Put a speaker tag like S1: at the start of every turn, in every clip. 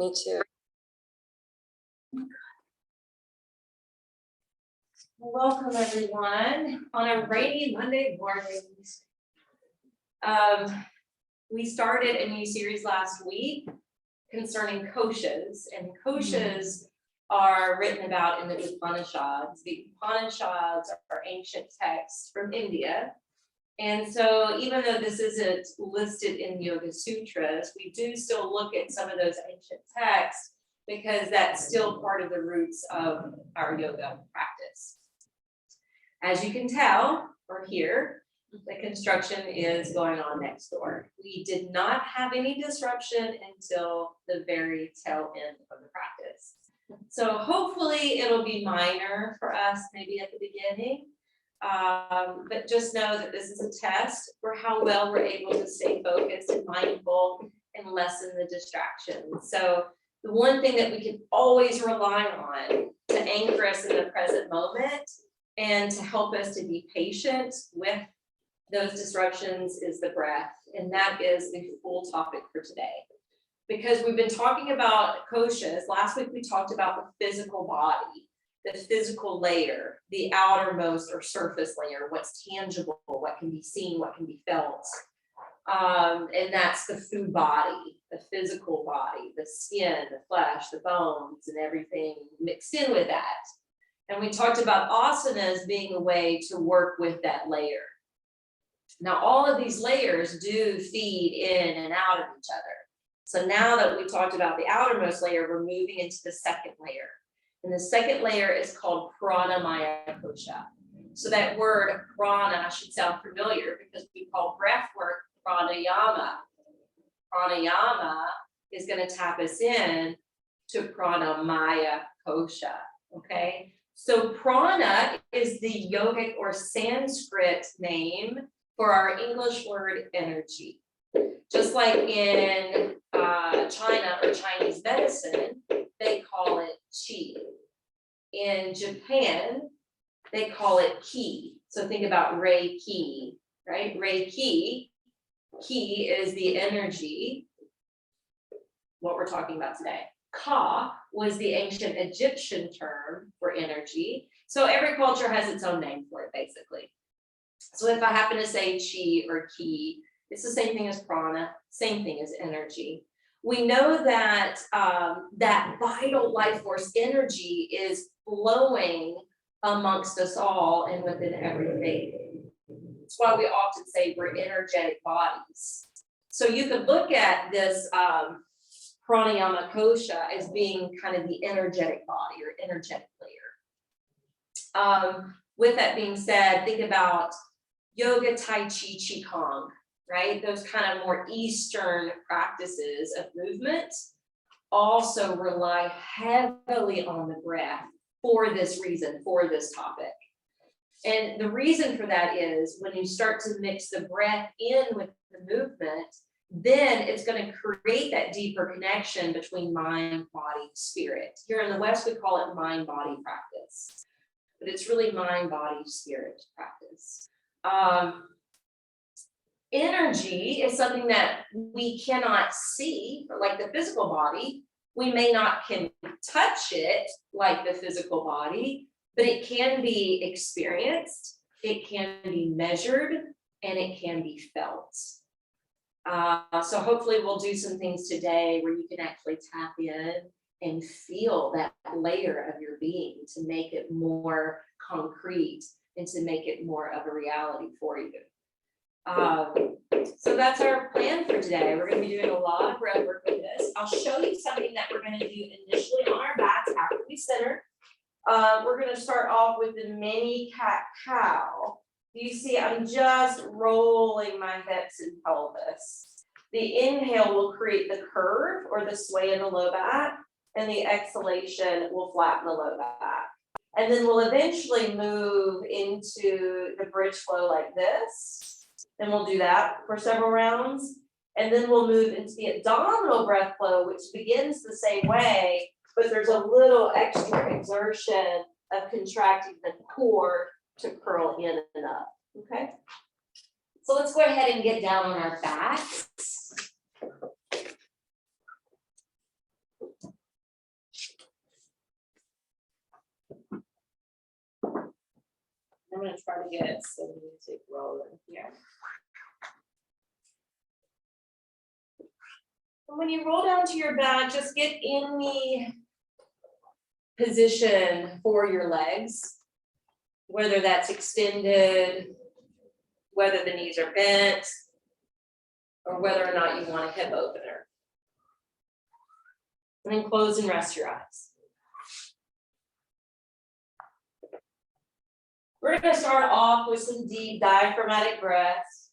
S1: Me too.
S2: Welcome everyone on a rainy Monday morning. We started a new series last week concerning koshas, and koshas are written about in the Upanishads. The Upanishads are ancient texts from India. And so even though this isn't listed in Yoga Sutras, we do still look at some of those ancient texts because that's still part of the roots of our yoga practice. As you can tell or hear, the construction is going on next door. We did not have any disruption until the very tail end of the practice. So hopefully it'll be minor for us, maybe at the beginning. But just know that this is a test for how well we're able to stay focused and mindful and lessen the distractions. So the one thing that we can always rely on to anchor us in the present moment and to help us to be patient with those disruptions is the breath. And that is the full topic for today. Because we've been talking about koshas. Last week we talked about the physical body, the physical layer, the outermost or surface layer, what's tangible, what can be seen, what can be felt. And that's the food body, the physical body, the skin, the flesh, the bones, and everything mixed in with that. And we talked about asanas being a way to work with that layer. Now, all of these layers do feed in and out of each other. So now that we talked about the outermost layer, we're moving into the second layer. And the second layer is called Pranamaya Kosha. So that word prana should sound familiar because we call breath work pranayama. Pranayama is going to tap us in to Pranamaya Kosha. Okay. So prana is the yogic or Sanskrit name for our English word energy. Just like in China or Chinese medicine, they call it qi. In Japan, they call it ki. So think about Reiki, right? Reiki, ki is the energy, what we're talking about today. Ka was the ancient Egyptian term for energy. So every culture has its own name for it, basically. So if I happen to say chi or ki, it's the same thing as prana, same thing as energy. We know that that vital life force energy is flowing amongst us all and within everything. That's why we often say we're energetic bodies. So you could look at this pranayama kosha as being kind of the energetic body or energetic layer. With that being said, think about yoga, tai chi, qigong, right? Those kind of more Eastern practices of movement also rely heavily on the breath for this reason, for this topic. And the reason for that is when you start to mix the breath in with the movement, then it's going to create that deeper connection between mind, body, spirit. Here in the West, we call it mind-body practice, but it's really mind, body, spirit practice. Energy is something that we cannot see, like the physical body. We may not can touch it like the physical body, but it can be experienced, it can be measured, and it can be felt. So hopefully we'll do some things today where you can actually tap in and feel that layer of your being to make it more concrete and to make it more of a reality for you. So that's our plan for today. We're going to be doing a lot of breath work with this. I'll show you something that we're going to do initially on our backs after we center. We're going to start off with the mini cat cow. You see, I'm just rolling my hips and pelvis. The inhale will create the curve or the sway in the low back, and the exhalation will flatten the low back. And then we'll eventually move into the bridge flow like this. And we'll do that for several rounds. And then we'll move into the abdominal breath flow, which begins the same way, but there's a little extra exertion of contracting the core to curl in and up, okay? So let's go ahead and get down on our backs. I'm gonna try to get some music rolling here. And when you roll down to your back, just get in the position for your legs, whether that's extended, whether the knees are bent, or whether or not you want a hip opener. And then close and rest your eyes. We're going to start off with some deep diaphragmatic breaths.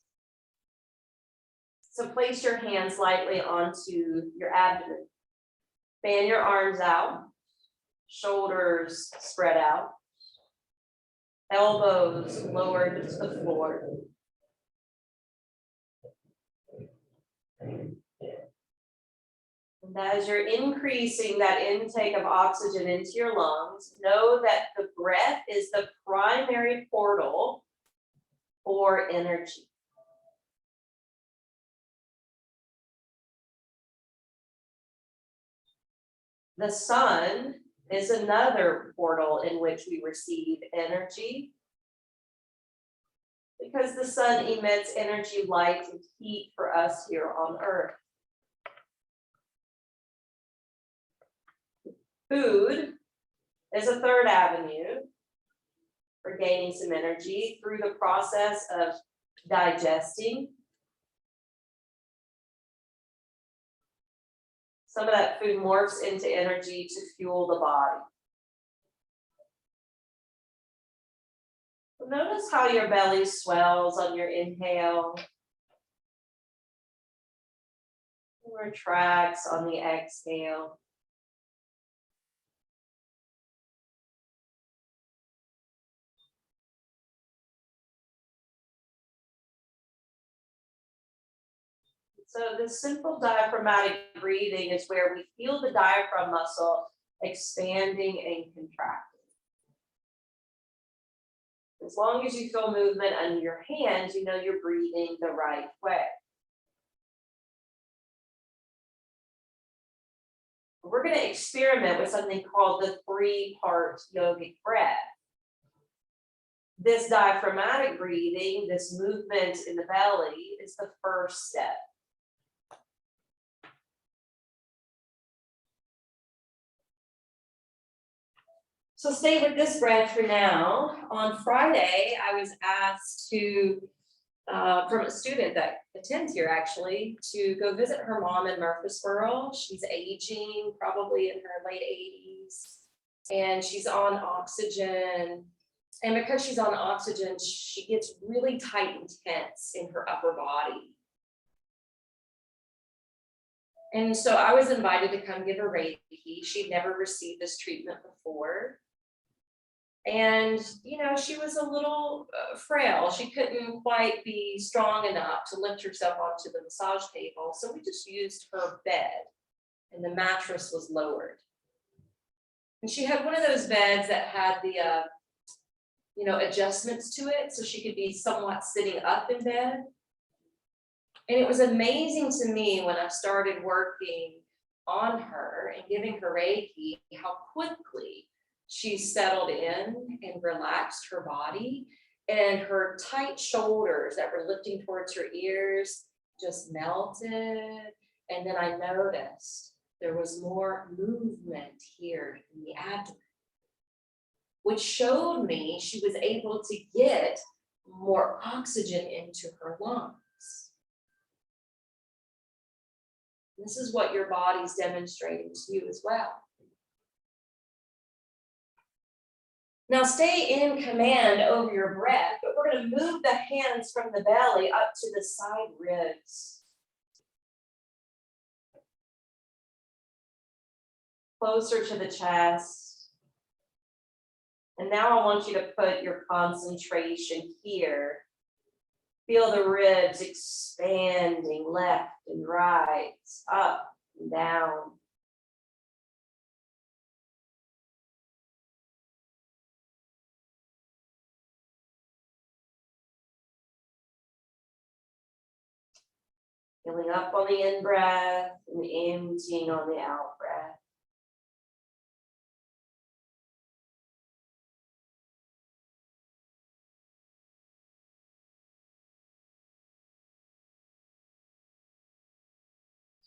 S2: So place your hands lightly onto your abdomen. Fan your arms out, shoulders spread out, elbows lowered to the floor. And as you're increasing that intake of oxygen into your lungs, know that the breath is the primary portal for energy. The sun is another portal in which we receive energy, because the sun emits energy, light, and heat for us here on Earth. Food is a third avenue for gaining some energy through the process of digesting. Some of that food morphs into energy to fuel the body. Notice how your belly swells on your inhale, retracts on the exhale. So this simple diaphragmatic breathing is where we feel the diaphragm muscle expanding and contracting. As long as you feel movement under your hands, you know you're breathing the right way. We're going to experiment with something called the 3-part yogic breath. This diaphragmatic breathing, this movement in the belly, is the first step. So stay with this breath for now. On Friday, I was asked to, from a student that attends here actually, to go visit her mom in Murfreesboro. She's aging, probably in her late 80s, and she's on oxygen. And because she's on oxygen, she gets really tight and tense in her upper body. And so I was invited to come give her Reiki. She'd never received this treatment before. And, you know, she was a little frail. She couldn't quite be strong enough to lift herself onto the massage table. So we just used her bed, and the mattress was lowered. And she had one of those beds that had the, you know, adjustments to it, so she could be somewhat sitting up in bed. And it was amazing to me when I started working on her and giving her Reiki, how quickly she settled in and relaxed her body, and her tight shoulders that were lifting towards her ears just melted. And then I noticed there was more movement here in the abdomen, which showed me she was able to get more oxygen into her lungs. This is what your body's demonstrating to you as well. Now stay in command over your breath, but we're going to move the hands from the belly up to the side ribs. Closer to the chest. And now I want you to put your concentration here. Feel the ribs expanding left and right, up and down. Filling up on the in-breath and emptying on the out-breath.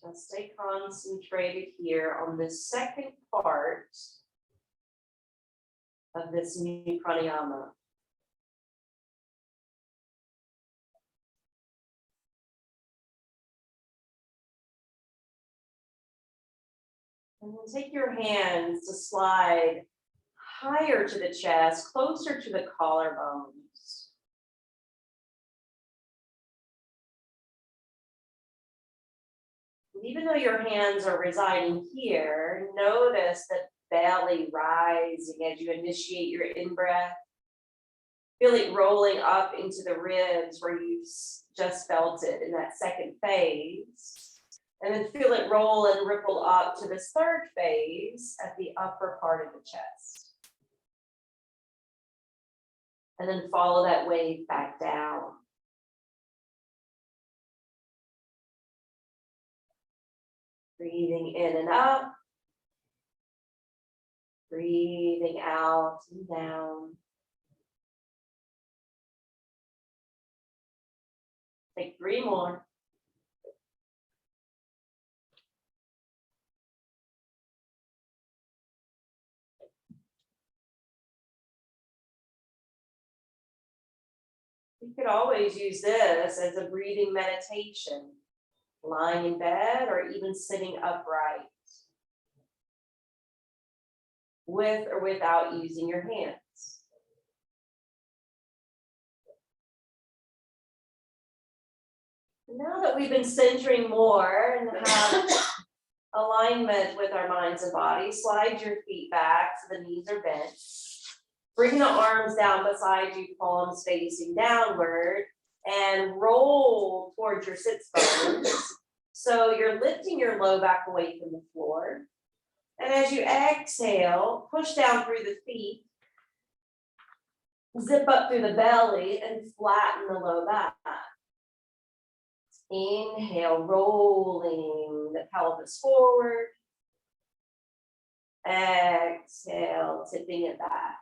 S2: Just stay concentrated here on the second part of this new pranayama. And then take your hands to slide higher to the chest, closer to the collarbones. Even though your hands are residing here, notice the belly rising as you initiate your in-breath. Feel it rolling up into the ribs where you just felt it in that second phase. And then feel it roll and ripple up to this third phase at the upper part of the chest. And then follow that wave back down. Breathing in and up. Breathing out and down. Take 3 more. You could always use this as a breathing meditation, lying in bed or even sitting upright, with or without using your hands. Now that we've been centering more and have alignment with our minds and bodies, slide your feet back so the knees are bent. Bring the arms down beside you, palms facing downward, and roll towards your sits bones. So you're lifting your low back away from the floor. And as you exhale, push down through the feet, zip up through the belly, and flatten the low back. Inhale, rolling the pelvis forward. Exhale, tipping it back.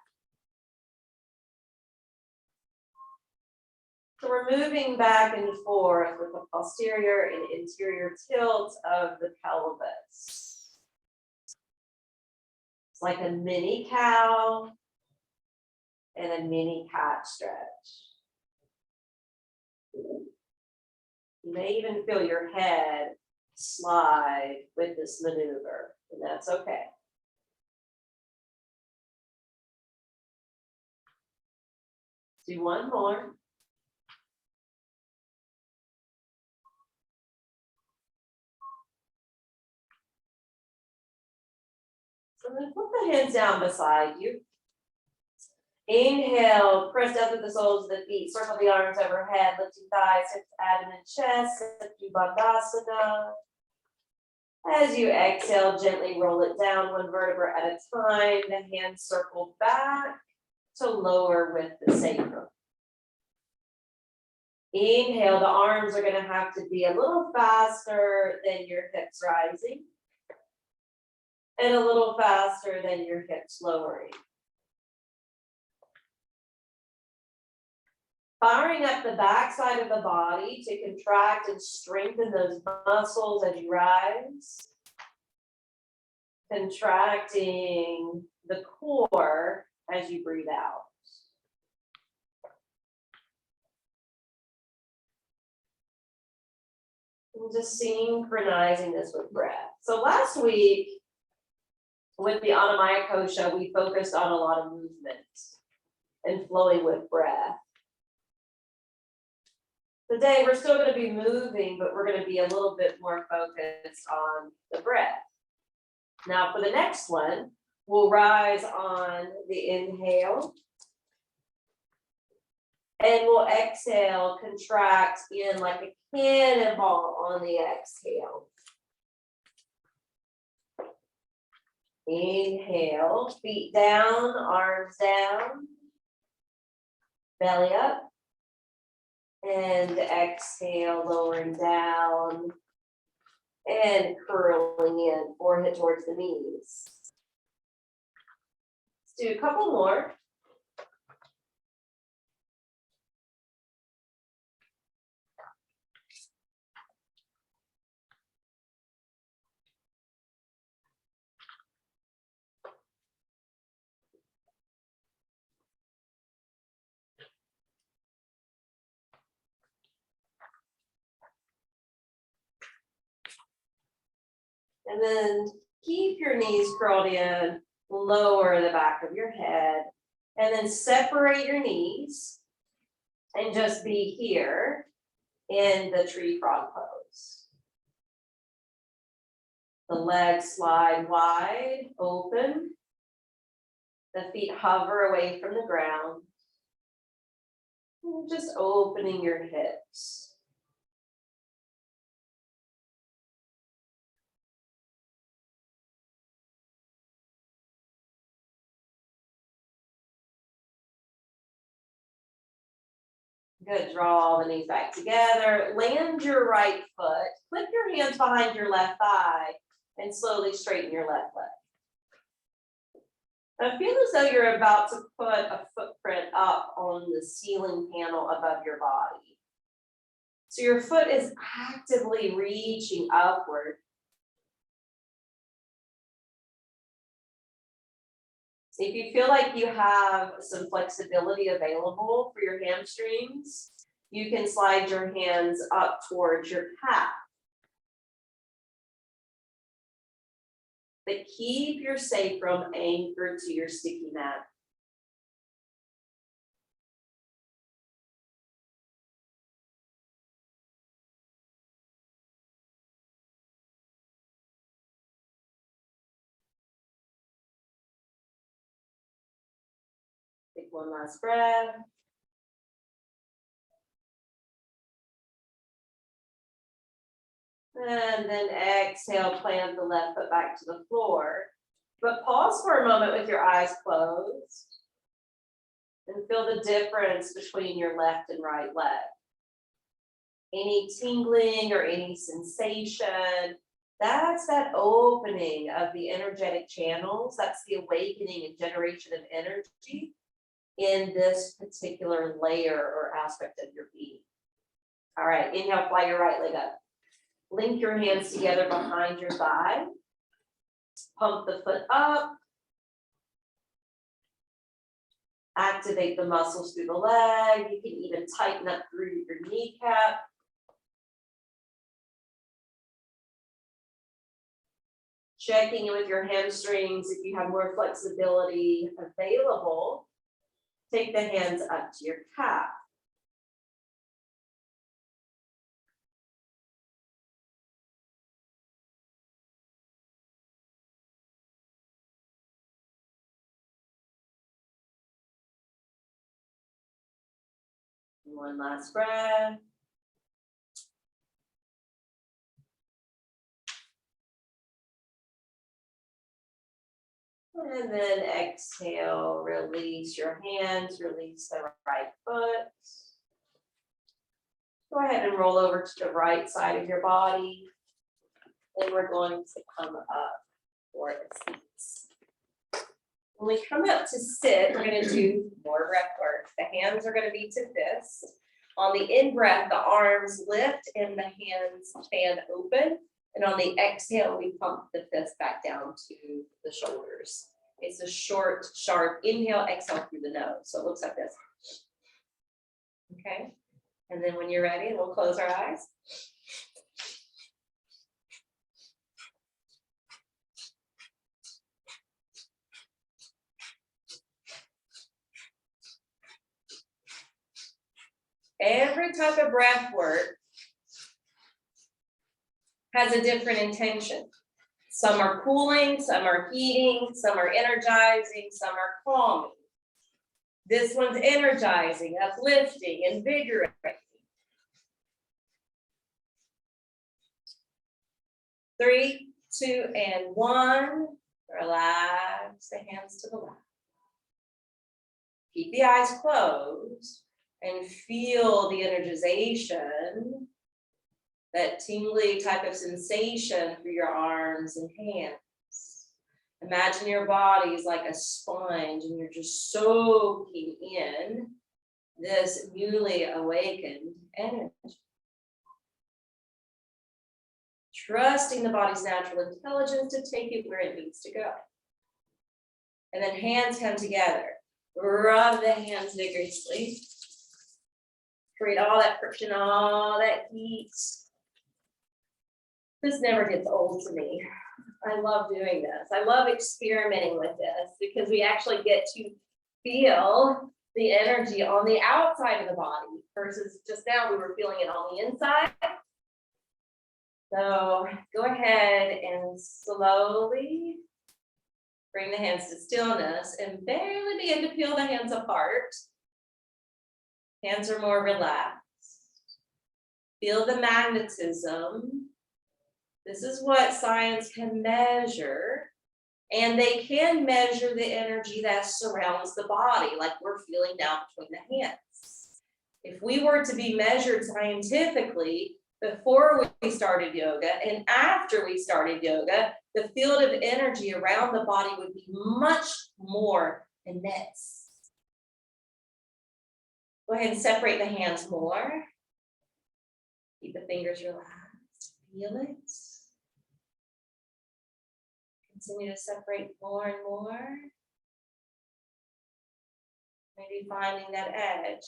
S2: So we're moving back and forth with the posterior and interior tilt of the pelvis. It's like a mini cow and a mini cat stretch. You may even feel your head slide with this maneuver, and that's okay. Do one more. So then put the hands down beside you. Inhale, press down through the soles of the feet, circle the arms overhead, lifting thighs, hips, abdomen, chest, Satya Bandhasana. As you exhale, gently roll it down one vertebra at a time. The hands circle back to lower with the sacrum. Inhale, the arms are going to have to be a little faster than your hips rising and a little faster than your hips lowering. Firing up the backside of the body to contract and strengthen those muscles as you rise. Contracting the core as you breathe out. And just synchronizing this with breath. So last week, with the Pranamaya Kosha, we focused on a lot of movement and flowing with breath. Today, we're still going to be moving, but we're going to be a little bit more focused on the breath. Now, for the next one, we'll rise on the inhale. And we'll exhale, contract in like a cannonball on the exhale. Inhale, feet down, arms down, belly up. And exhale, lowering down and curling in, forehead towards the knees. Let's do a couple more. And then keep your knees curled in, lower the back of your head, and then separate your knees and just be here in the tree frog pose. The legs slide wide open. The feet hover away from the ground. And just opening your hips. Good, draw the knees back together. Land your right foot. Flip your hands behind your left thigh and slowly straighten your left leg. Now feel as though you're about to put a footprint up on the ceiling panel above your body. So your foot is actively reaching upward. So if you feel like you have some flexibility available for your hamstrings, you can slide your hands up towards your calf. But keep your sacrum anchored to your sticky mat. Take one last breath. And then exhale, plant the left foot back to the floor. But pause for a moment with your eyes closed. And feel the difference between your left and right leg. Any tingling or any sensation, that's that opening of the energetic channels. That's the awakening and generation of energy in this particular layer or aspect of your being. All right, inhale, fly your right leg up. Link your hands together behind your thigh. Pump the foot up. Activate the muscles through the leg. You can even tighten up through your kneecap. Checking in with your hamstrings if you have more flexibility available. Take the hands up to your calf. One last breath. And then exhale, release your hands, release the right foot. Go ahead and roll over to the right side of your body. Then we're going to come up for a seat. When we come up to sit, we're going to do more breath work. The hands are going to be to fist. On the in-breath, the arms lift and the hands fan open. And on the exhale, we pump the fist back down to the shoulders. It's a short, sharp inhale, exhale through the nose. So it looks like this. Okay. And then when you're ready, we'll close our eyes. Every type of breath work has a different intention. Some are cooling, some are heating, some are energizing, some are calming. This one's energizing, uplifting, invigorating. 3, 2, and 1. Relax the hands to the left. Keep the eyes closed and feel the energization, that tingly type of sensation through your arms and hands. Imagine your body is like a sponge and you're just soaking in this newly awakened energy. Trusting the body's natural intelligence to take it where it needs to go. And then hands come together. Rub the hands vigorously. Create all that friction, all that heat. This never gets old to me. I love doing this. I love experimenting with this because we actually get to feel the energy on the outside of the body versus just now we were feeling it on the inside. So go ahead and slowly bring the hands to stillness and barely begin to peel the hands apart. Hands are more relaxed. Feel the magnetism. This is what science can measure. And they can measure the energy that surrounds the body, like we're feeling now between the hands. If we were to be measured scientifically before we started yoga and after we started yoga, the field of energy around the body would be much more immense. Go ahead and separate the hands more. Keep the fingers relaxed. Feel it. Continue to separate more and more. Maybe finding that edge.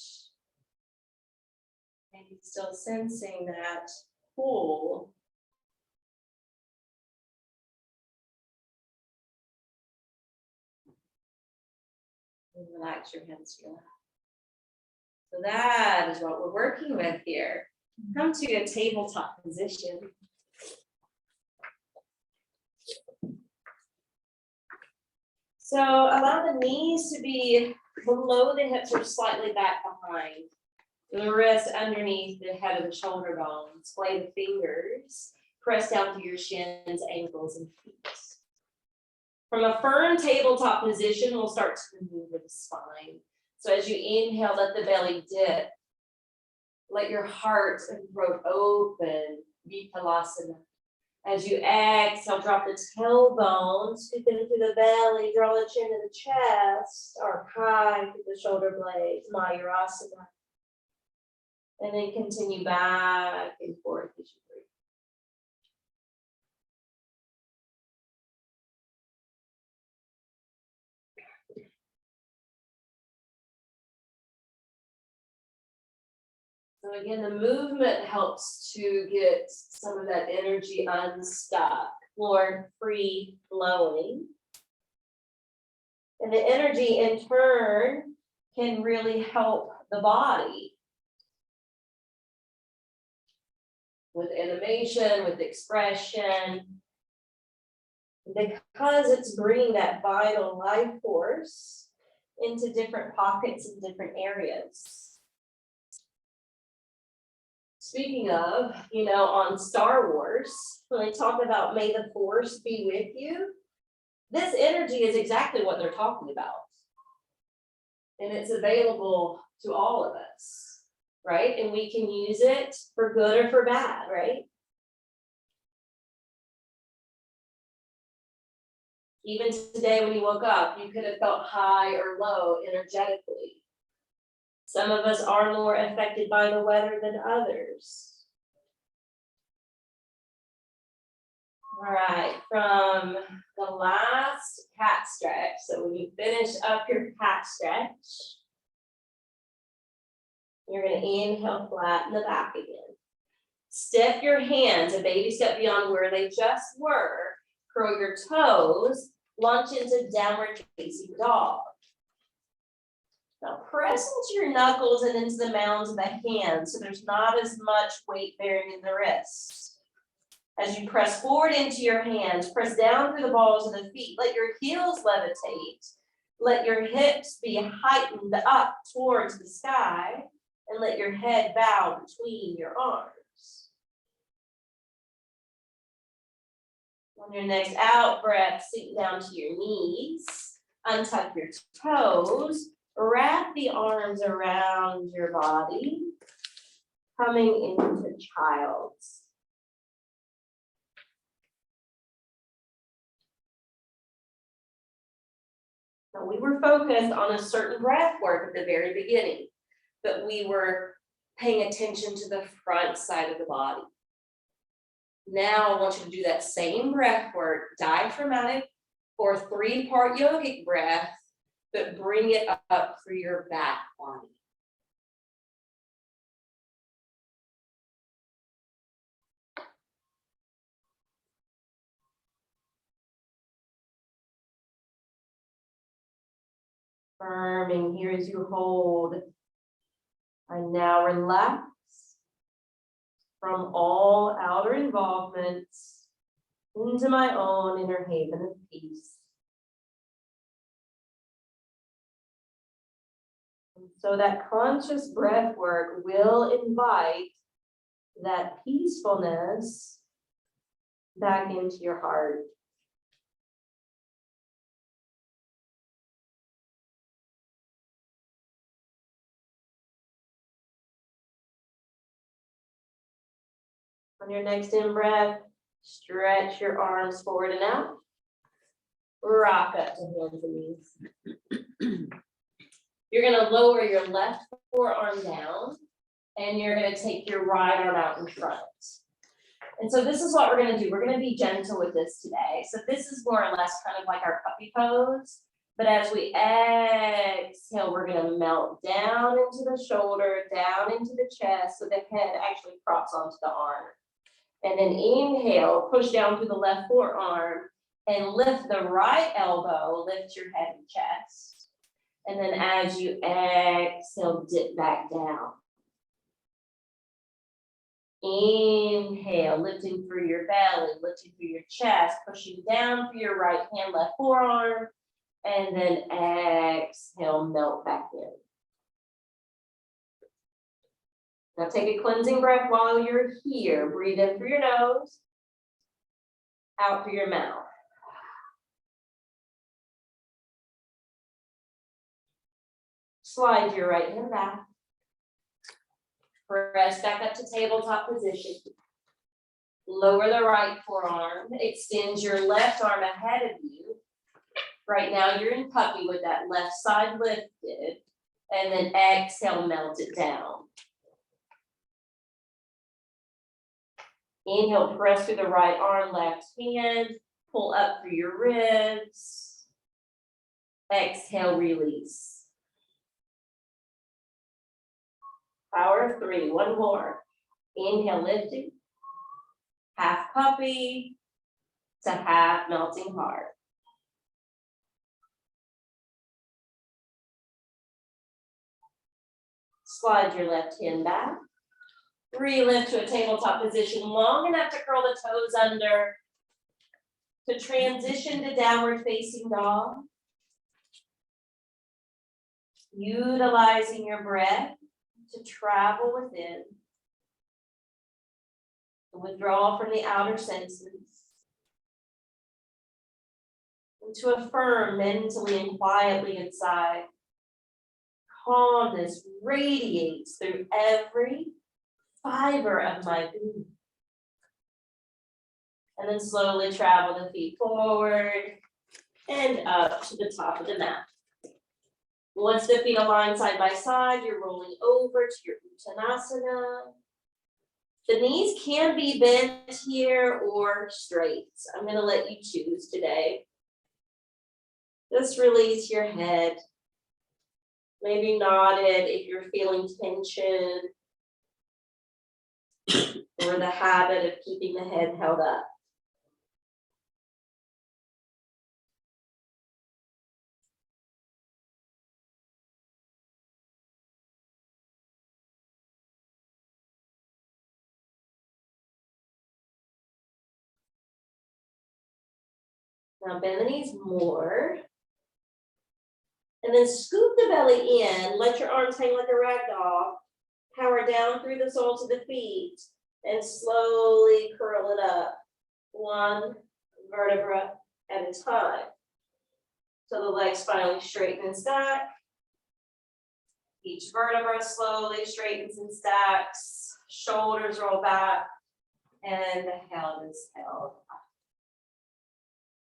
S2: Maybe still sensing that pull. And relax your hands to your lap. So that is what we're working with here. Come to a tabletop position. So allow the knees to be below the hips or slightly back behind. The wrist underneath the head of the shoulder bones. Splay the fingers. Press down through your shins, ankles, and feet. From a firm tabletop position, we'll start to move with the spine. So as you inhale, let the belly dip. Let your heart and throat open. Vipalasana. As you exhale, drop the tailbone, scoop into the belly, draw the chin to the chest, archive to the shoulder blades, Mayurasana. And then continue back and forth as you breathe. So again, the movement helps to get some of that energy unstuck, more free flowing. And the energy in turn can really help the body with animation, with expression, because it's bringing that vital life force into different pockets and different areas. Speaking of, on Star Wars, when they talk about may the force be with you, this energy is exactly what they're talking about. And it's available to all of us, right? And we can use it for good or for bad, right? Even today when you woke up, you could have felt high or low energetically. Some of us are more affected by the weather than others. All right, from the last cat stretch, so when you finish up your cat stretch, you're going to inhale, flatten the back again. Step your hands a baby step beyond where they just were. Curl your toes, launch into downward facing dog. Now press into your knuckles and into the mounds of the hands so there's not as much weight bearing in the wrists. As you press forward into your hands, press down through the balls of the feet. Let your heels levitate. Let your hips be heightened up towards the sky and let your head bow between your arms. On your next out breath, sink down to your knees, untuck your toes. Wrap the arms around your body, coming into child's. Now we were focused on a certain breath work at the very beginning, but we were paying attention to the front side of the body. Now I want you to do that same breath work, diaphragmatic or 3-part yogic breath, but bring it up through your back body. Firming here as you hold. I now relax from all outer involvements into my own inner haven of peace. And so that conscious breath work will invite that peacefulness back into your heart. On your next in-breath, stretch your arms forward and out. Rock up to hands and knees. You're going to lower your left forearm down, and you're going to take your right arm out in front. And so this is what we're going to do. We're going to be gentle with this today. So this is more or less kind of like our puppy pose. But as we exhale, we're going to melt down into the shoulder, down into the chest, so the head actually props onto the arm. And then inhale, push down through the left forearm and lift the right elbow, lift your head and chest. And then as you exhale, dip back down. Inhale, lifting through your belly, lifting through your chest, pushing down through your right hand, left forearm, and then exhale, melt back in. Now take a cleansing breath while you're here. Breathe in through your nose, out through your mouth. Slide your right hand back. Press back up to tabletop position. Lower the right forearm. Extend your left arm ahead of you. Right now you're in puppy with that left side lifted. And then exhale, melt it down. Inhale, press through the right arm, left hand. Pull up through your ribs. Exhale, release. Power of 3, one more. Inhale, lifting. Half puppy to half melting heart. Slide your left hand back. Relift to a tabletop position long enough to curl the toes under. To transition to downward facing dog. Utilizing your breath to travel within. Withdraw from the outer senses. And to affirm mentally and quietly inside. Calmness radiates through every fiber of my being. And then slowly travel the feet forward and up to the top of the mat. Once the feet align side by side, you're rolling over to your Uttanasana. The knees can be bent here or straight. I'm going to let you choose today. Just release your head. Maybe nod it if you're feeling tension or the habit of keeping the head held up. Now bend the knees more. And then scoop the belly in. Let your arms hang like a rag doll. Power down through the soles of the feet. And slowly curl it up. One vertebra at a time. So the legs finally straighten and stack. Each vertebra slowly straightens and stacks. Shoulders roll back. And the head is held.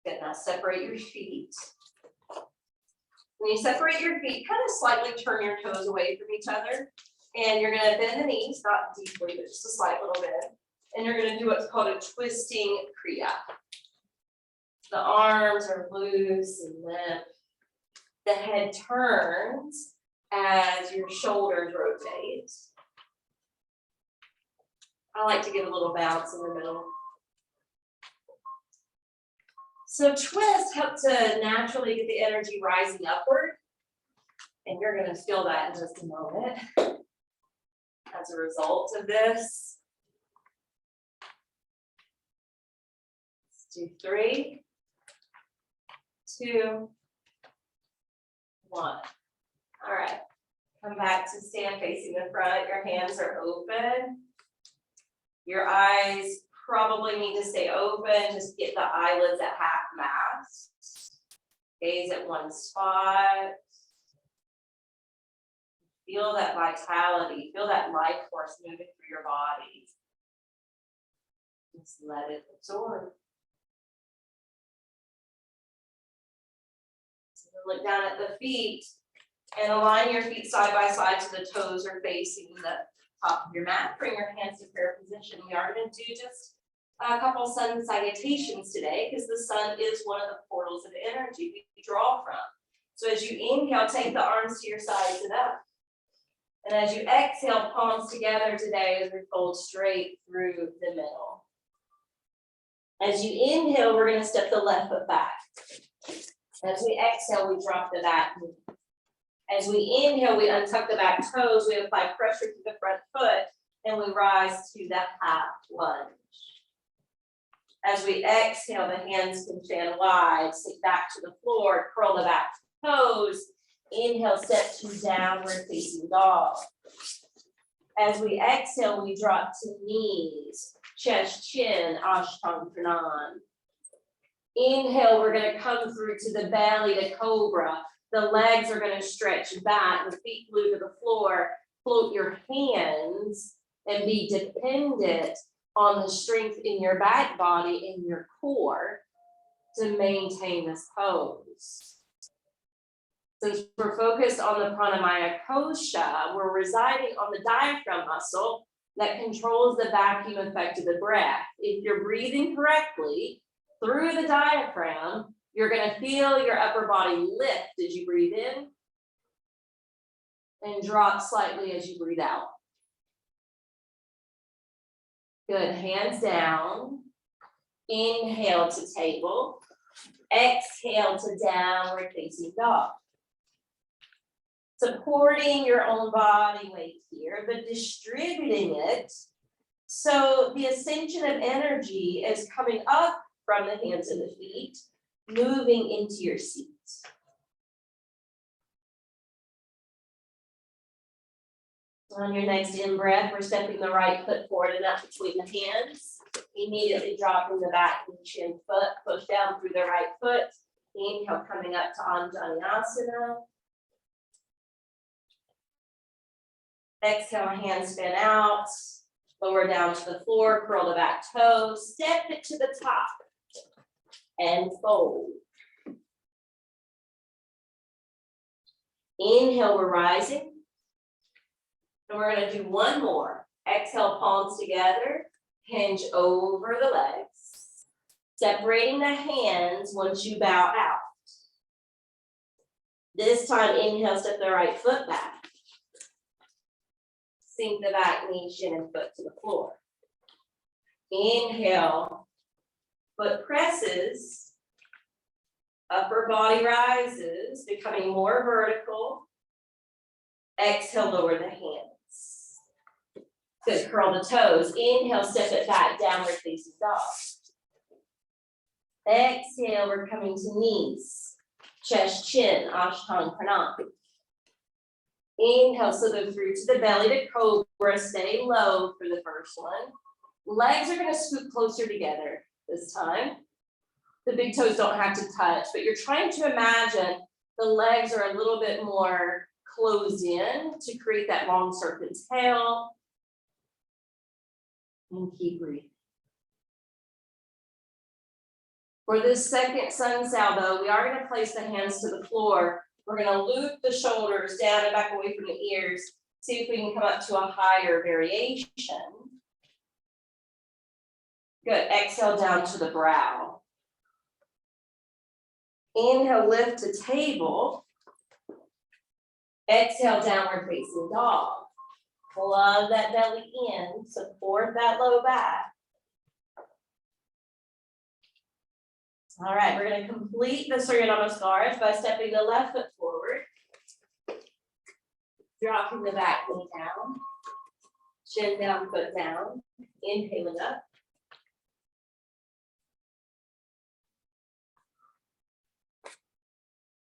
S2: Good, now separate your feet. When you separate your feet, kind of slightly turn your toes away from each other. And you're going to bend the knees, not deeply, but just a slight little bit. And you're going to do what's called a twisting kriya. The arms are loose and limp. The head turns as your shoulders rotate. I like to give a little bounce in the middle. So twists help to naturally get the energy rising upward. And you're gonna feel that in just a moment as a result of this. Let's do 3, 2, 1. All right, come back to stand facing the front. Your hands are open. Your eyes probably need to stay open. Just get the eyelids at half mast. Gaze at one spot. Feel that vitality. Feel that life force moving through your body. Just let it absorb. So look down at the feet and align your feet side by side so the toes are facing the top of your mat. Bring your hands to prayer position. We are going to do just a couple sun salutations today because the sun is one of the portals of energy we draw from. So as you inhale, take the arms to your sides and up. And as you exhale, palms together today as we fold straight through the middle. As you inhale, we're going to step the left foot back. As we exhale, we drop the back knee. As we inhale, we untuck the back toes, we apply pressure to the front foot, and we rise to the half lunge. As we exhale, the hands can fan wide, sink back to the floor, curl the back toes. Inhale, step to downward facing dog. As we exhale, we drop to knees, chest, chin, Ashtanga Pranamaya. Inhale, we're going to come through to the belly to cobra. The legs are going to stretch back, the feet glue to the floor. Float your hands and be dependent on the strength in your back body and your core to maintain this pose. Since we're focused on the Pranamaya Kosha, we're residing on the diaphragm muscle that controls the vacuum effect of the breath. If you're breathing correctly through the diaphragm, you're going to feel your upper body lift as you breathe in and drop slightly as you breathe out. Good, hands down. Inhale to table. Exhale to downward facing dog. Supporting your own body weight here, but distributing it so the ascension of energy is coming up from the hands and the feet, moving into your seat. On your next in-breath, we're stepping the right foot forward and up between the hands. Immediately dropping the back and chin foot, push down through the right foot. Inhale, coming up to Anjaneyasana. Exhale, hands spin out, lower down to the floor, curl the back toes, step it to the top, and fold. Inhale, we're rising. And we're going to do one more. Exhale, palms together, hinge over the legs, separating the hands once you bow out. This time, inhale, step the right foot back. Sink the back knee, shin, and foot to the floor. Inhale, foot presses, upper body rises, becoming more vertical. Exhale, lower the hands. Good, curl the toes. Inhale, step it back, downward facing dog. Exhale, we're coming to knees, chest, chin, Ashtanga Pranamaya. Inhale, slither through to the belly to cobra, stay low for the first one. Legs are going to scoot closer together this time. The big toes don't have to touch, but you're trying to imagine the legs are a little bit more closed in to create that long serpent's tail. And keep breathing. For this second sun salvo, we are going to place the hands to the floor. We're going to loop the shoulders down and back away from the ears. See if we can come up to a higher variation. Good. Exhale down to the brow. Inhale, lift to table. Exhale, downward facing dog. Plug that belly in. Support that low back. All right, we're going to complete the Surya Namaskars by stepping the left foot forward. Dropping the back knee down. Chin down, foot down. Inhaling up.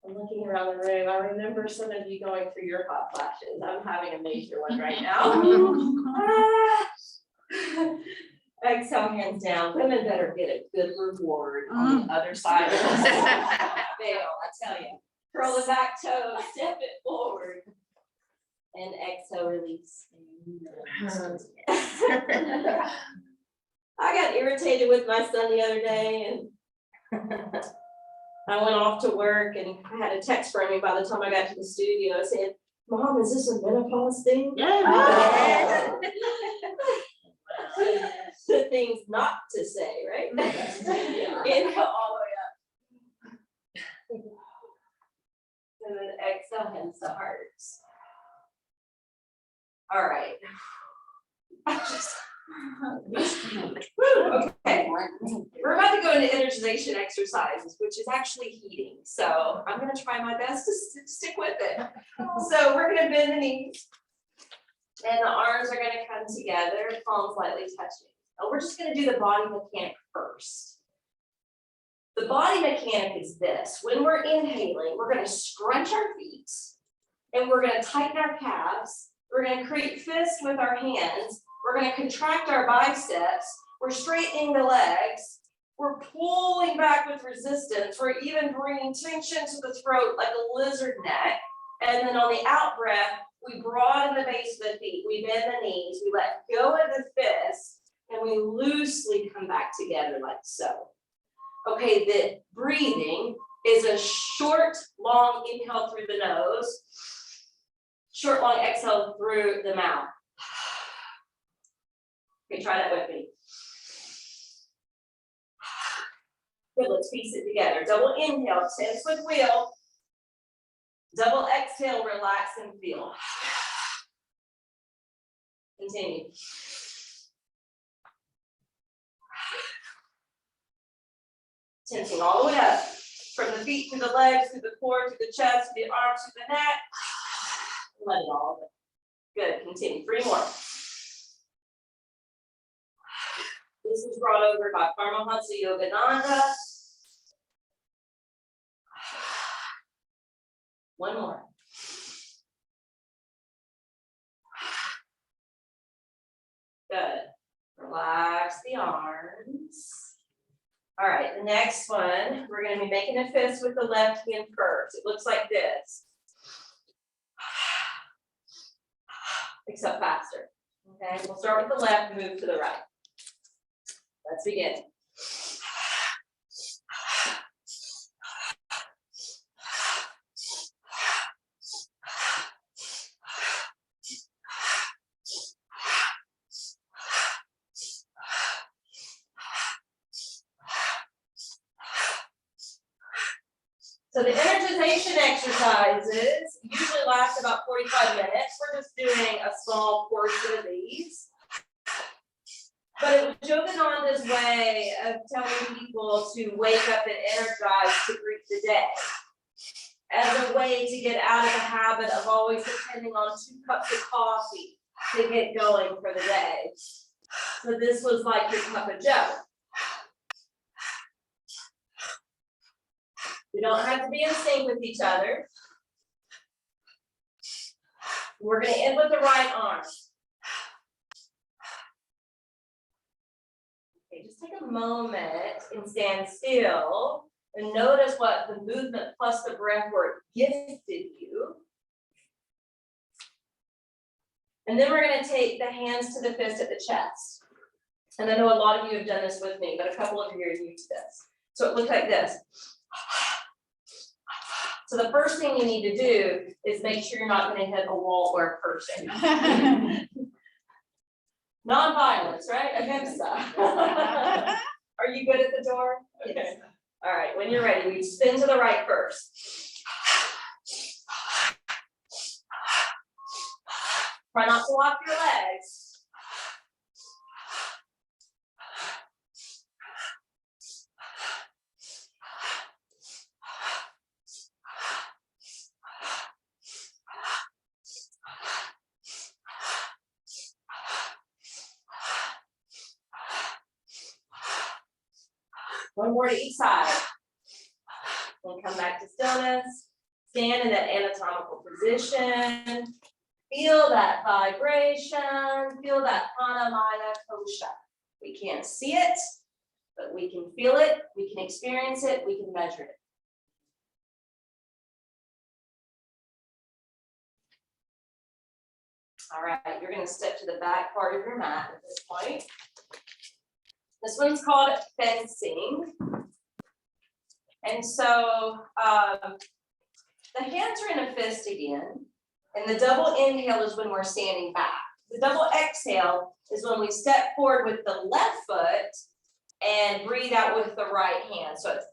S2: I'm looking around the room. I remember some of you going through your hot flashes. I'm having a major one right now. Exhale, hands down. Women better get a good reward on the other side of this veil, I tell you. Curl the back toe, step it forward. And exhale, release. I got irritated with my son the other day, and I went off to work, and I had a text from me by the time I got to the studio saying, "Mom, is this a menopause thing?"
S1: Yeah.
S2: The things not to say, right? Inhale all the way up. And then exhale, hands to hearts. All right. Okay, we're about to go into energization exercises, which is actually heating. So I'm going to try my best to stick with it. So we're going to bend the knees, and the arms are going to come together, palms lightly touching. And we're just going to do the body mechanic first. The body mechanic is this. When we're inhaling, we're going to scrunch our feet, and we're going to tighten our calves. We're going to create fists with our hands. We're going to contract our biceps. We're straightening the legs. We're pulling back with resistance. We're even bringing tension to the throat like a lizard neck. And then on the out breath, we broaden the base of the feet. We bend the knees. We let go of the fist. And we loosely come back together like so. Okay, the breathing is a short, long inhale through the nose. Short, long exhale through the mouth. Okay, try that with me. Good, let's piece it together. Double inhale, tense with will. Double exhale, relax and feel. Continue. Tensing all the way up. From the feet to the legs, to the core, to the chest, to the arms, to the neck. Let it all go. Good, continue. 3 more. This is brought over by Pranamaya Yogananda. 1 more. Good. Relax the arms. All right, the next one, we're going to be making a fist with the left hand first. It looks like this. Except faster. Okay, we'll start with the left and move to the right. Let's begin. So the energization exercises usually last about 45 minutes. We're just doing a small portion of these. But it was Yogananda's way of telling people to wake up and energize to greet the day, as a way to get out of the habit of always depending on 2 cups of coffee to get going for the day. So this was like your cup of joe. We don't have to be in sync with each other. We're going to end with the right arm. Okay, just take a moment and stand still and notice what the movement plus the breath work gifted you. And then we're going to take the hands to the fist at the chest. And I know a lot of you have done this with me, but a couple of you are new to this. So it looks like this. So the first thing you need to do is make sure you're not going to hit a wall or a person. Non-violence, right? Ahimsa. Are you good at the door? Okay. Yes. All right, when you're ready, we spin to the right first. Try not to lock your legs. One more to each side. And come back to stillness. Stand in that anatomical position. Feel that vibration. Feel that Pranamaya Kosha. We can't see it, but we can feel it. We can experience it. We can measure it. All right, you're going to step to the back part of your mat at this point. This one's called fencing. And so the hands are in a fist again. And the double inhale is when we're standing back. The double exhale is when we step forward with the left foot and breathe out with the right hand. So it's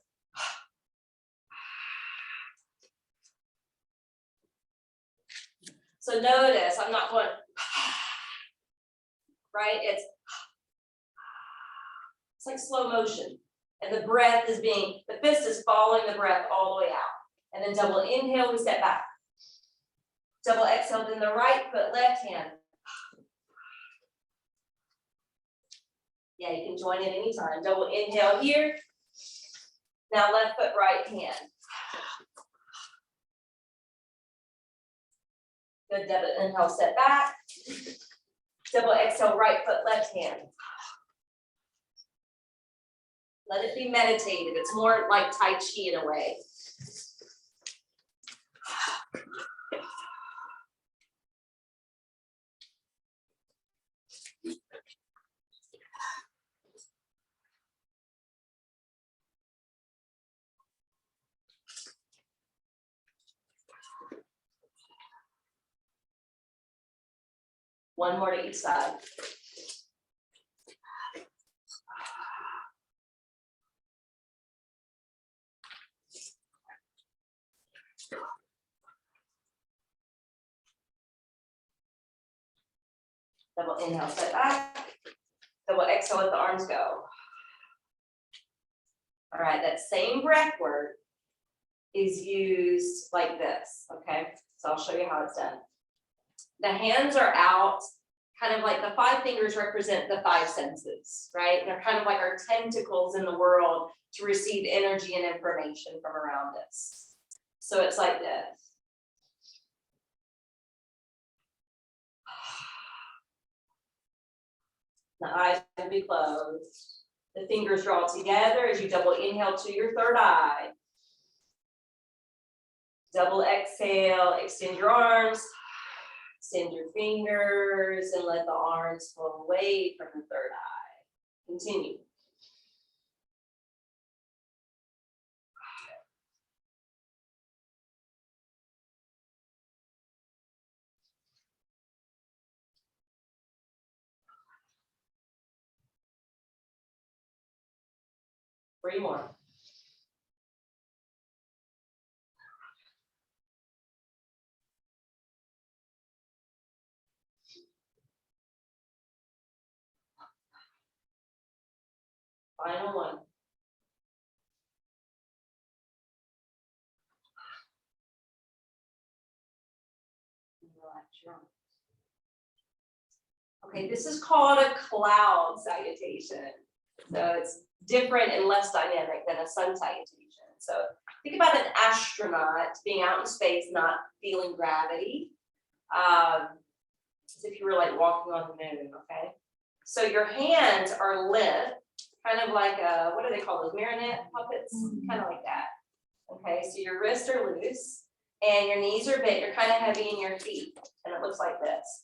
S2: so notice I'm not going right. It's like slow motion. And the breath is being, the fist is following the breath all the way out. And then double inhale, we step back. Double exhale, then the right foot, left hand. Yeah, you can join in anytime. Double inhale here. Now left foot, right hand. Good, double inhale, step back. Double exhale, right foot, left hand. Let it be meditative. It's more like Tai Chi in a way. One more to each side. Double inhale, step back. Double exhale, let the arms go. All right, that same breath work is used like this, okay? So I'll show you how it's done. The hands are out, kind of like the 5 fingers represent the 5 senses, right? They're kind of like our tentacles in the world to receive energy and information from around us. So it's like this. The eyes will be closed. The fingers draw together as you double inhale to your third eye. Double exhale, extend your arms, extend your fingers, and let the arms flow away from the third eye. Continue. Three more. Final one. Relax your arms. Okay, this is called a cloud salutation. So it's different and less dynamic than a sun salutation. So think about an astronaut being out in space, not feeling gravity. As if you were like walking on the moon, okay? So your hands are limp, kind of like a, what do they call those, marionette puppets? Kind of like that. Okay, so your wrists are loose and your knees are bent. You're kind of heavy in your feet, and it looks like this.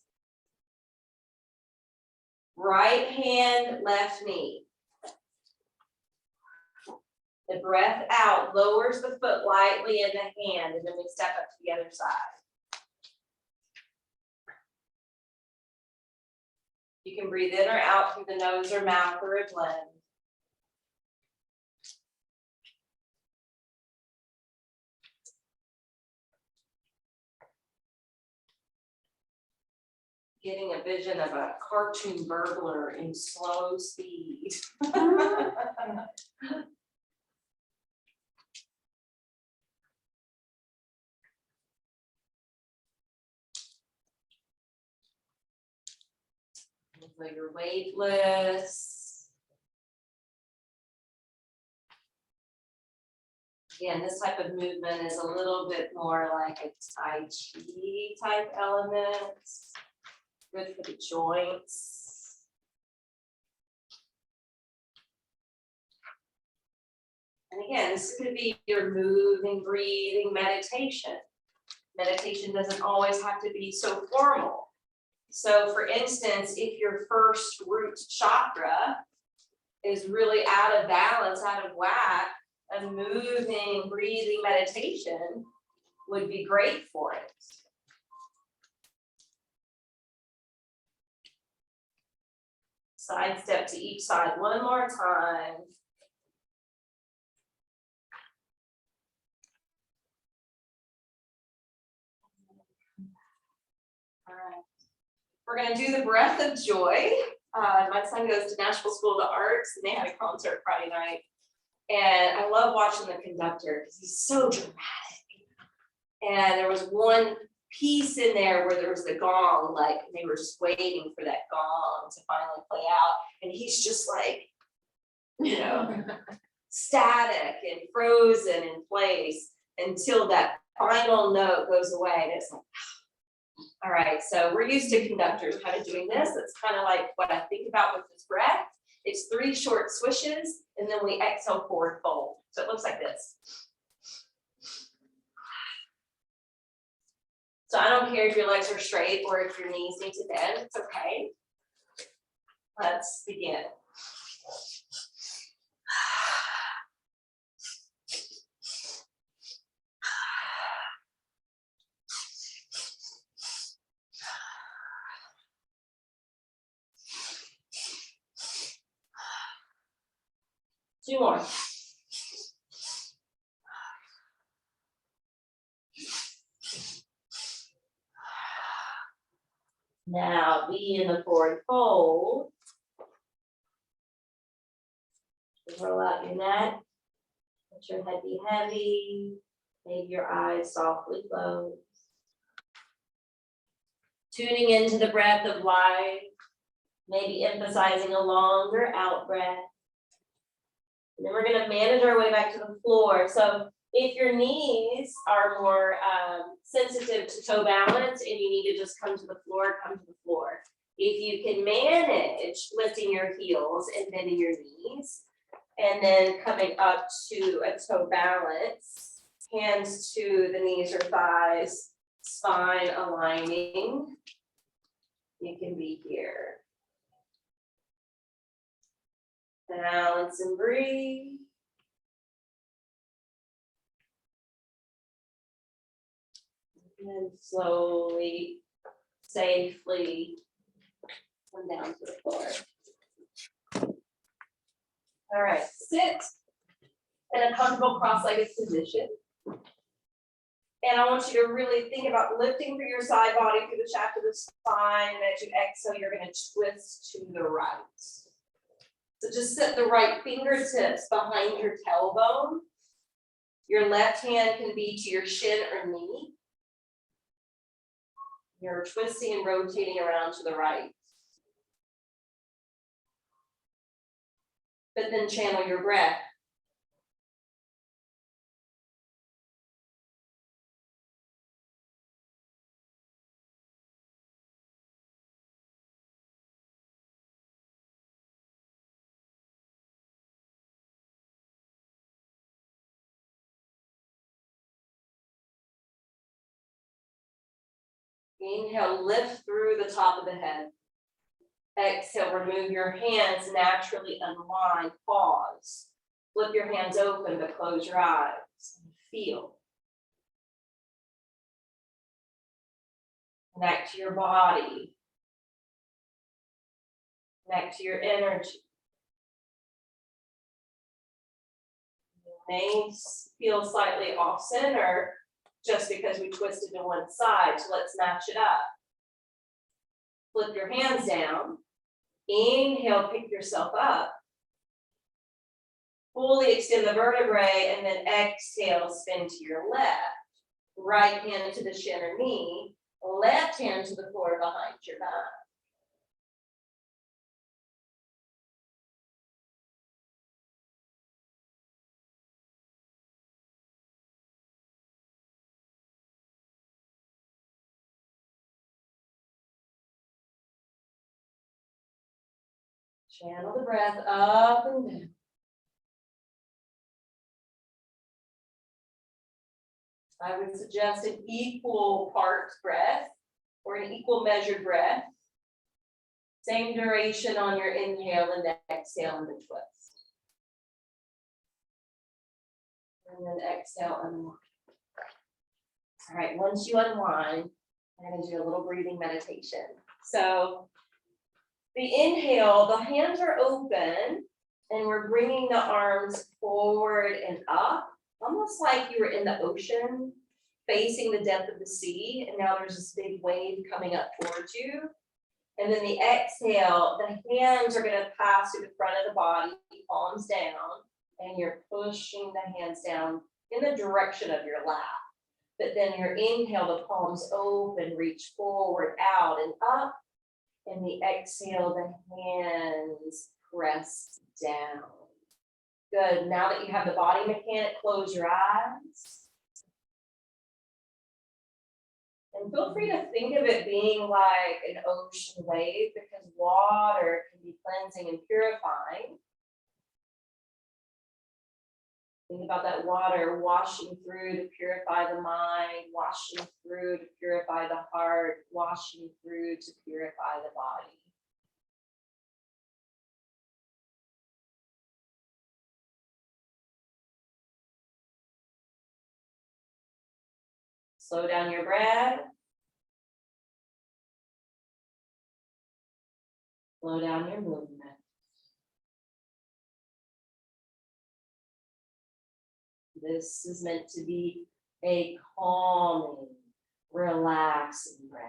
S2: Right hand, left knee. The breath out lowers the foot lightly in the hand, and then we step up to the other side. You can breathe in or out through the nose or mouth or a blend. Getting a vision of a cartoon burglar in slow speed. So you're weightless. Again, this type of movement is a little bit more like a Tai Chi type element. Good for the joints. And again, this could be your moving, breathing meditation. Meditation doesn't always have to be so formal. So for instance, if your first root chakra is really out of balance, out of whack, a moving, breathing meditation would be great for it. Side step to each side one more time. All right. We're going to do the breath of joy. My son goes to Nashville School of the Arts, and they had a concert Friday night. And I love watching the conductor because he's so dramatic. And there was one piece in there where there was the gong, like they were just waiting for that gong to finally play out. And he's just like, you know, static and frozen in place until that final note goes away. And it's like, all right, so we're used to conductors kind of doing this. It's kind of like what I think about with this breath. It's 3 short swishes, and then we exhale, forward fold. So it looks like this. So I don't care if your legs are straight or if your knees need to bend, it's okay. Let's begin. Two more. Now be in the forward fold. Roll out your neck. Let your head be heavy. Maybe your eyes softly close. Tuning into the breath of life. Maybe emphasizing a longer out breath. And then we're going to manage our way back to the floor. So if your knees are more sensitive to toe balance and you need to just come to the floor, come to the floor. If you can manage lifting your heels and bending your knees, and then coming up to a toe balance, hands to the knees or thighs, spine aligning, you can be here. Balance and breathe. And slowly, safely come down to the floor. All right, sit in a comfortable cross-legged position. And I want you to really think about lifting through your side body, through the shaft of the spine, and as you exhale, you're going to twist to the right. So just set the right fingertips behind your tailbone. Your left hand can be to your shin or knee. You're twisting and rotating around to the right. But then channel your breath. Inhale, lift through the top of the head. Exhale, remove your hands, naturally unwind, pause. Flip your hands open, but close your eyes. Feel. Connect to your body. Connect to your energy. You may feel slightly off center just because we twisted to one side, so let's match it up. Flip your hands down. Inhale, pick yourself up. Fully extend the vertebrae, and then exhale, spin to your left. Right hand to the shin or knee. Left hand to the floor behind your back. Channel the breath up and down. I would suggest an equal part breath or an equal measured breath. Same duration on your inhale and exhale in the twist. And then exhale, unwind. All right, once you unwind, I'm going to do a little breathing meditation. So the inhale, the hands are open and we're bringing the arms forward and up, almost like you were in the ocean facing the depth of the sea. And now there's this big wave coming up towards you. And then the exhale, the hands are going to pass through the front of the body, palms down, and you're pushing the hands down in the direction of your lap. But then your inhale, the palms open, reach forward, out and up. And the exhale, the hands press down. Good. Now that you have the body mechanic, close your eyes. And feel free to think of it being like an ocean wave because water can be cleansing and purifying. Think about that water washing through to purify the mind, washing through to purify the heart, washing through to purify the body. Slow down your breath. Slow down your movement. This is meant to be a calming, relaxing breath.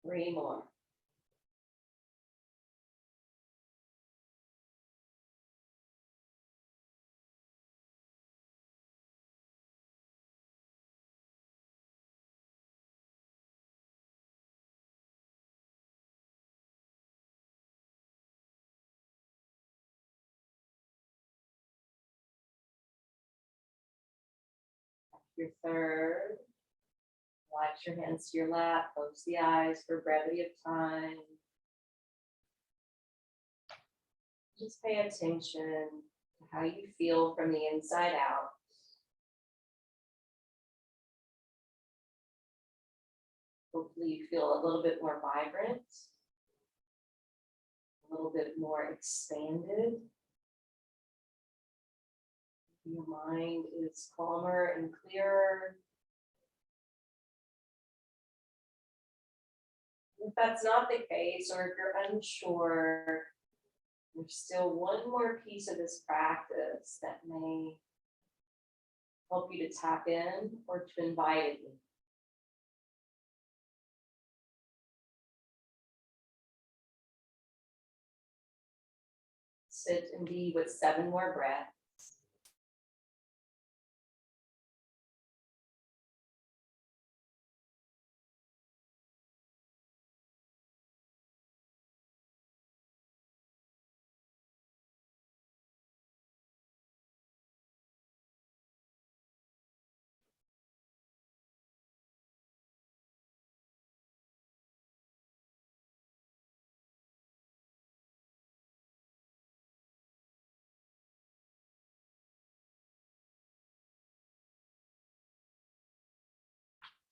S2: Three more. Your third. Relax your hands to your lap, close the eyes for brevity of time. Just pay attention to how you feel from the inside out. Hopefully you feel a little bit more vibrant, a little bit more expanded. Your mind is calmer and clearer. If that's not the case, or if you're unsure, there's still one more piece of this practice that may help you to tap in or to invite it in. Sit and be with 7 more breaths.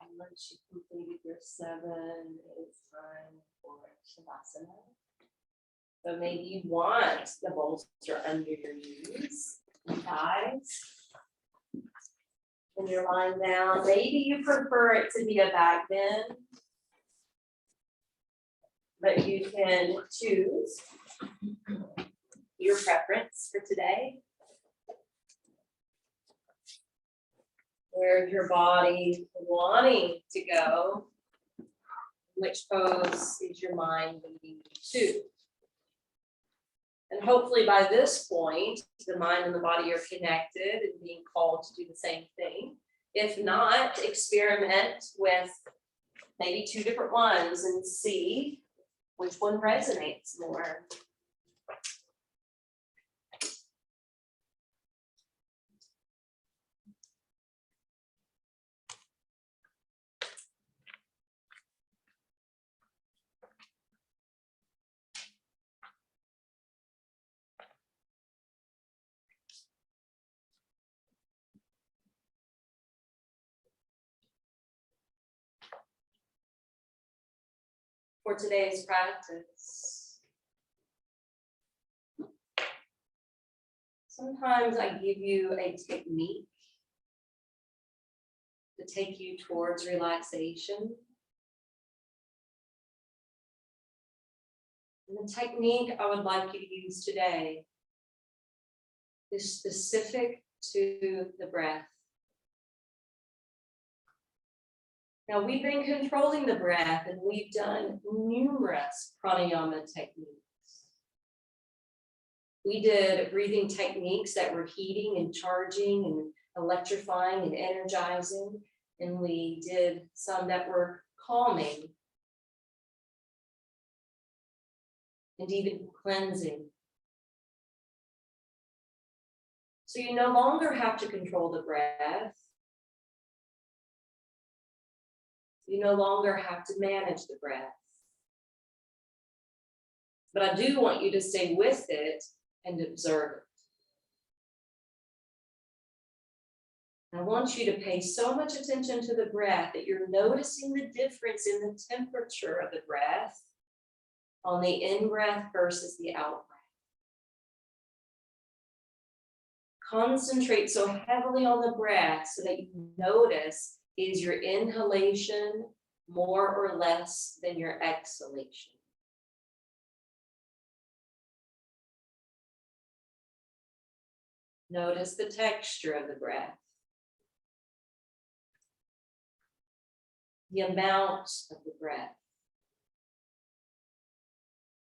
S2: And once you completed your 7, it's time for Shavasana. So maybe you want the bolster under your knees and thighs. When you're lying down, maybe you prefer it to be a back bend, but you can choose your preference for today. Where's your body wanting to go? Which pose is your mind leading you to? And hopefully by this point, the mind and the body are connected and being called to do the same thing. If not, experiment with maybe 2 different ones and see which one resonates more. For today's practice, sometimes I give you a technique to take you towards relaxation. And the technique I would like you to use today is specific to the breath. Now, we've been controlling the breath and we've done numerous pranayama techniques. We did breathing techniques that were heating and charging and electrifying and energizing. And we did some that were calming and even cleansing. So you no longer have to control the breath. You no longer have to manage the breath. But I do want you to stay with it and observe it. I want you to pay so much attention to the breath that you're noticing the difference in the temperature of the breath on the in-breath versus the out-breath. Concentrate so heavily on the breath so that you notice, is your inhalation more or less than your exhalation? Notice the texture of the breath, the amount of the breath,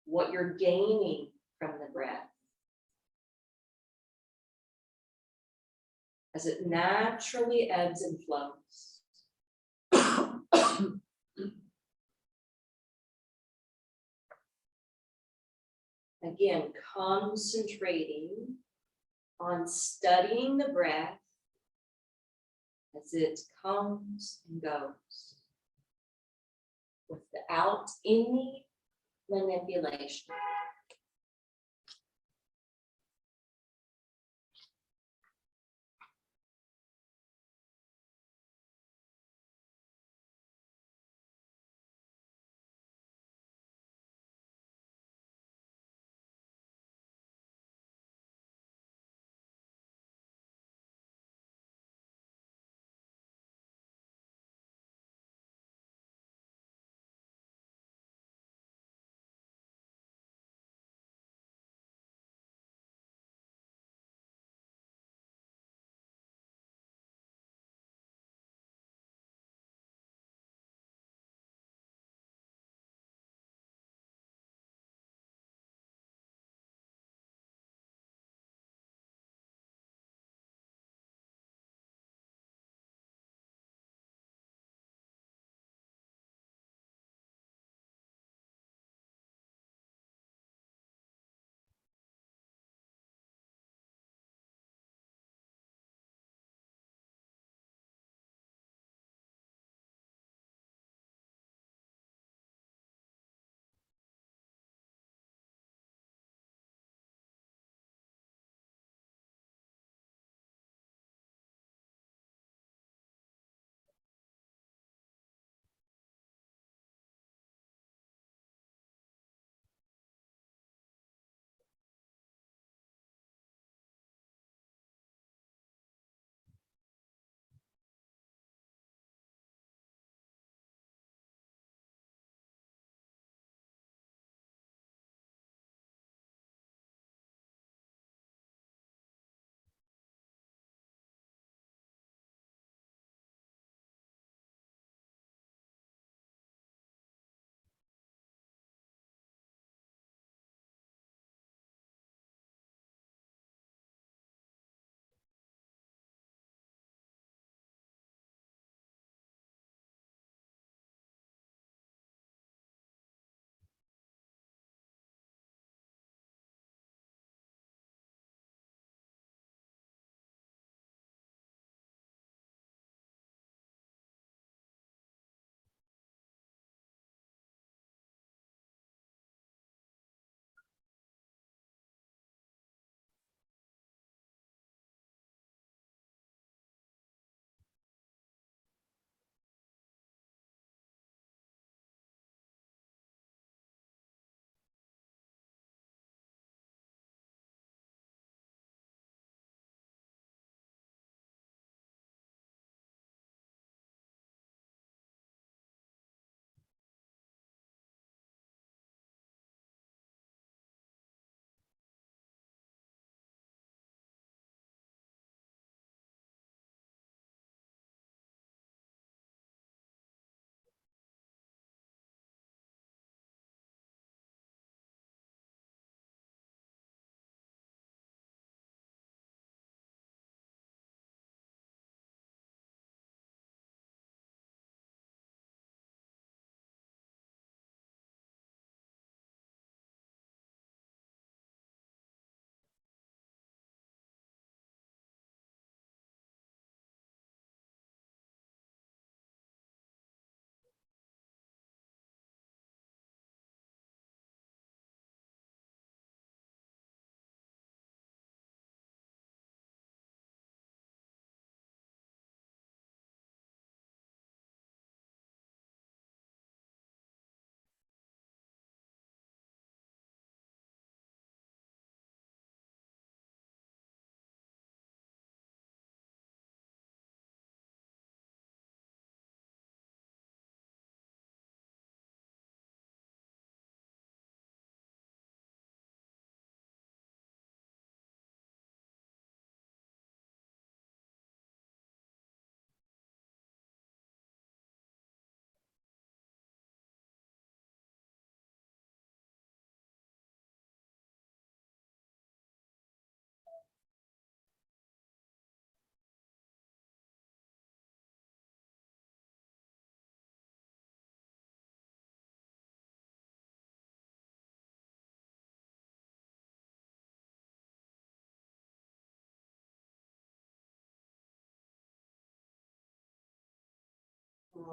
S2: what you're gaining from the breath as it naturally ebbs and flows. Again, concentrating on studying the breath as it comes and goes without any manipulation.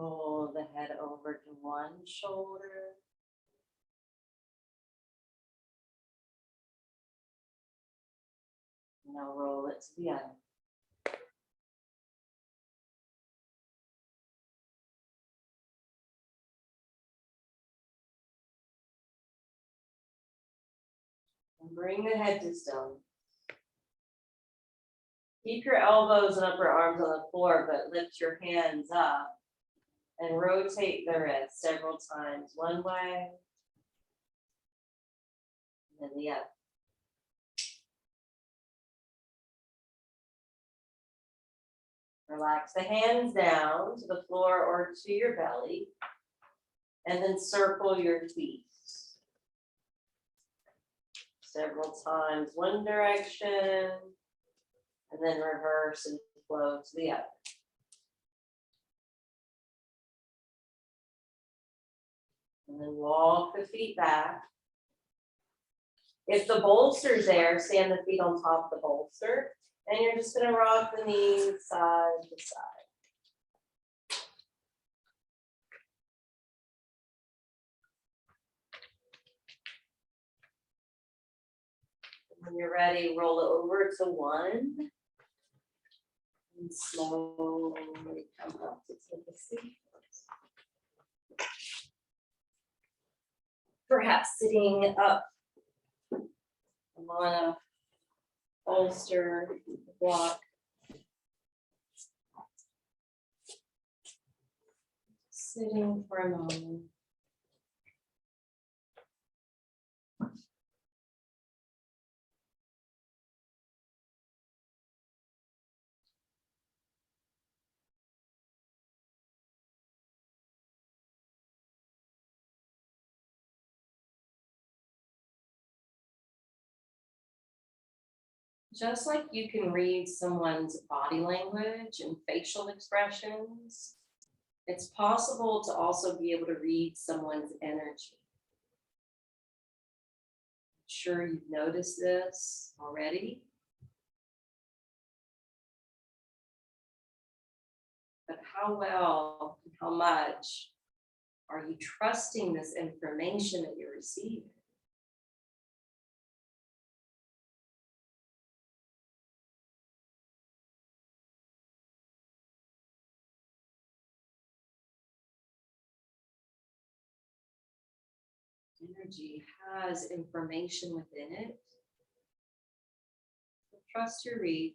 S2: Roll the head over to one shoulder. Now roll it to the other. And bring the head to stillness. Keep your elbows and upper arms on the floor, but lift your hands up and rotate the wrist several times, one way and then the other. Relax the hands down to the floor or to your belly, and then circle your feet several times, one direction, and then reverse and flow to the other. And then walk the feet back. If the bolster's there, stand the feet on top of the bolster, and you're just going to rock the knees side to side. When you're ready, roll it over to one. And slowly come up to take a seat. Perhaps sitting up on a bolster, block. Sitting for a moment. Just like you can read someone's body language and facial expressions, it's possible to also be able to read someone's energy. I'm sure you've noticed this already. But how well and how much are you trusting this information that you're receiving? Energy has information within it. So trust your read.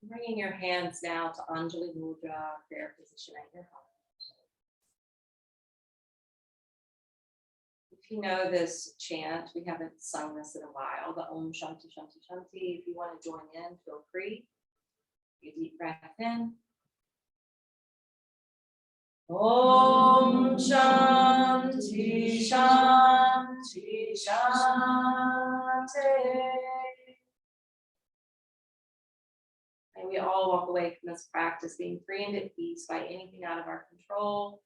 S2: Bringing your hands now to Anjali Mudra, prayer position at your heart. If you know this chant, we haven't sung this in a while, the Om Shanti Shanti Shanti. If you want to join in, feel free. Take a deep breath in. Om Shanti Shanti Shanti. And we all walk away from this practice being free and at peace by anything out of our control,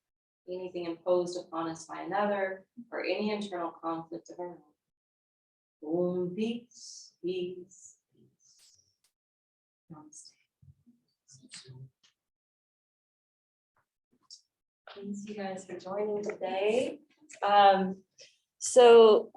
S2: anything imposed upon us by another, or any internal conflict of our own. Om peace, peace, peace. Namaste. Thanks you guys for joining today. So